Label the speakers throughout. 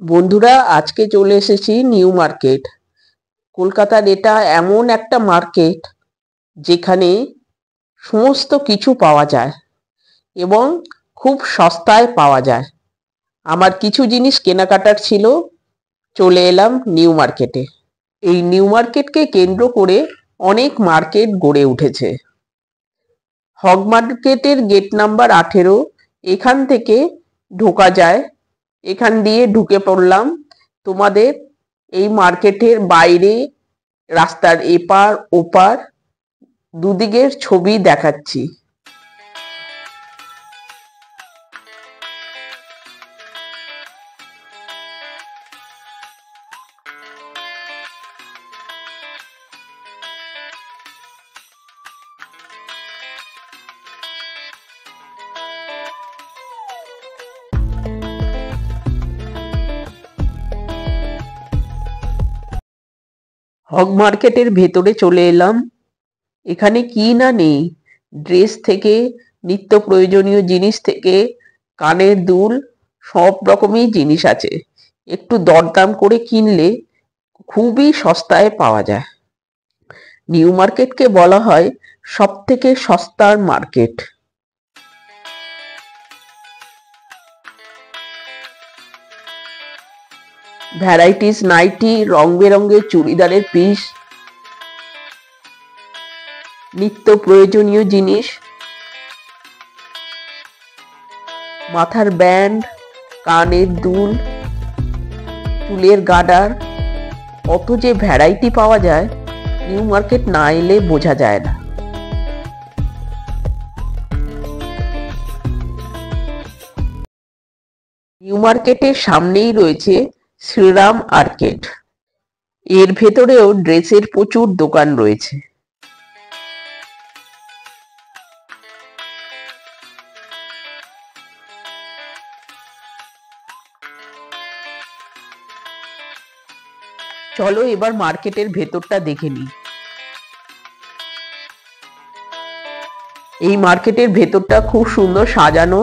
Speaker 1: বন্ধুরা, আজকে চলে এসেছি নিউ মার্কেট। কলকাতার এটা এমন একটা মার্কেট যেখানে সমস্ত কিছু পাওয়া যায় এবং খুব সস্তায় পাওয়া যায়। আমার কিছু জিনিস কেনাকাটার ছিল, চলে এলাম নিউ মার্কেটে। এই নিউ মার্কেটকে কেন্দ্র করে অনেক মার্কেট গড়ে উঠেছে। হগ মার্কেটের গেট নাম্বার 18, এখান থেকে ঢোকা যায়। এখান দিয়ে ঢুকে পড়লাম। তোমাদের এই মার্কেটের বাইরে রাস্তার এপার ওপার দুদিকের ছবি দেখাচ্ছি। হগ মার্কেটের ভেতরে চলে এলাম। এখানে কি না নেই, ড্রেস থেকে নিত্য প্রয়োজনীয় জিনিস থেকে কানের দুল, সব রকমই জিনিস আছে। একটু দরদাম করে কিনলে খুবই সস্তায় পাওয়া যায়। নিউ মার্কেটকে বলা হয় সব থেকে সস্তার মার্কেট। ভ্যারাইটিস নাইটি, রং বেরঙের চুড়িদারের পিস, নিত্য প্রয়োজনীয় জিনিস, মাথার ব্যান্ড, কানের দুল, চুলের গার্ডার, কত যে ভ্যারাইটি পাওয়া যায়, নিউ মার্কেট না এলে বোঝা যায় না। নিউ মার্কেটের সামনেই রয়েছে শ্রীরাম আর্কেড। এর ভেতরেও ড্রেসের প্রচুর দোকান রয়েছে। চলো এবার মার্কেটের ভেতরটা দেখে নিই। এই মার্কেটের ভেতরটা খুব সুন্দর সাজানো।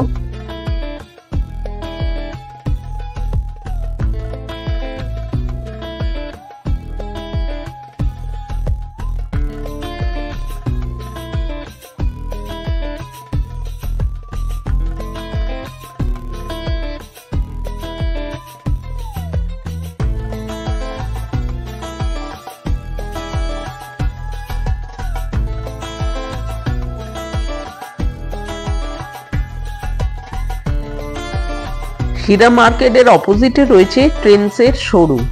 Speaker 1: শ্রীরাম মার্কেটের অপোজিটে রয়েছে ট্রেন্ডসের শোরুম।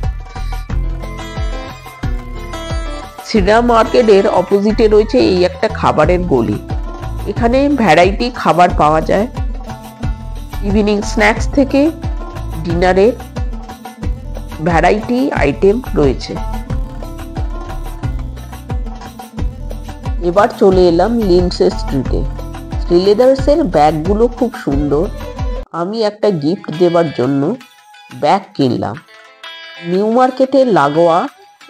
Speaker 1: শ্রীরাম মার্কেটের অপোজিটে রয়েছে এই একটা খাবারের গলি। এখানে ভ্যারাইটি খাবার পাওয়া যায়, ইভিনিং স্ন্যাক্স থেকে ডিনারের ভ্যারাইটি আইটেম রয়েছে। এবার চলে এলাম লিন্ডসে স্ট্রিটে। শ্রীলেদার্সের ব্যাগগুলো খুব সুন্দর। আমি একটা গিফট দেবার জন্য ব্যাগ কিনলাম। নিউ মার্কেটের লাগোয়া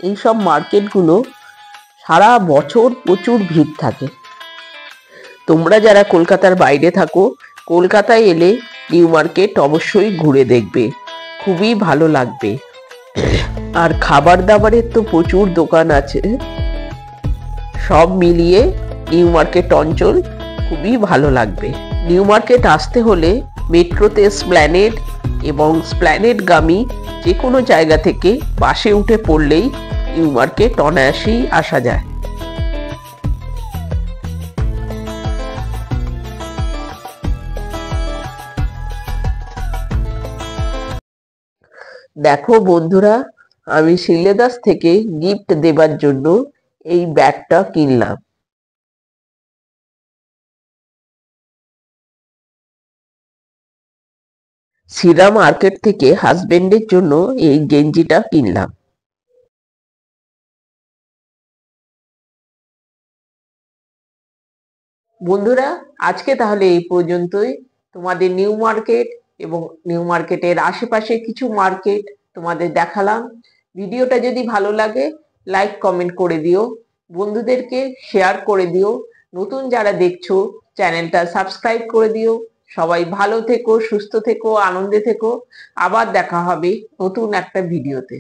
Speaker 1: এইসব মার্কেটগুলো সারা বছর প্রচুর ভিড় থাকে। তোমরা যারা কলকাতার বাইরে থাকো, কলকাতায় এলে নিউ মার্কেট অবশ্যই ঘুরে দেখবে, খুবই ভালো লাগবে। আর খাবার দাবারের তো প্রচুর দোকান আছে। সব মিলিয়ে নিউ মার্কেট অঞ্চল খুবই ভালো লাগবে। নিউ মার্কেট আসতে হলে মেট্রোতে স্প্ল্যানেড এবং স্প্ল্যানেডগামী যে কোনো জায়গা থেকে বাসে উঠে পড়লেই নিউ মার্কেট অনায়াসেই আসা যায়। দেখো বন্ধুরা, আমি শ্রীলেদার্স থেকে গিফট দেবার জন্য এই ব্যাগটা কিনলাম। শ্রীরাম মার্কেট থেকে হাজবেন্ডের জন্য এই গেঞ্জিটা কিনলাম। বন্ধুরা, আজকে তাহলে এই পর্যন্তই। তোমাদের নিউ মার্কেট এবং নিউ মার্কেটের আশেপাশে কিছু মার্কেট তোমাদের দেখালাম। ভিডিওটা যদি ভালো লাগে লাইক কমেন্ট করে দিও, বন্ধুদেরকে শেয়ার করে দিও। নতুন যারা দেখছো চ্যানেলটা সাবস্ক্রাইব করে দিও। সবাই ভালো থেকো, সুস্থ থেকো, আনন্দে থেকো। আবার দেখা হবে নতুন একটা ভিডিওতে।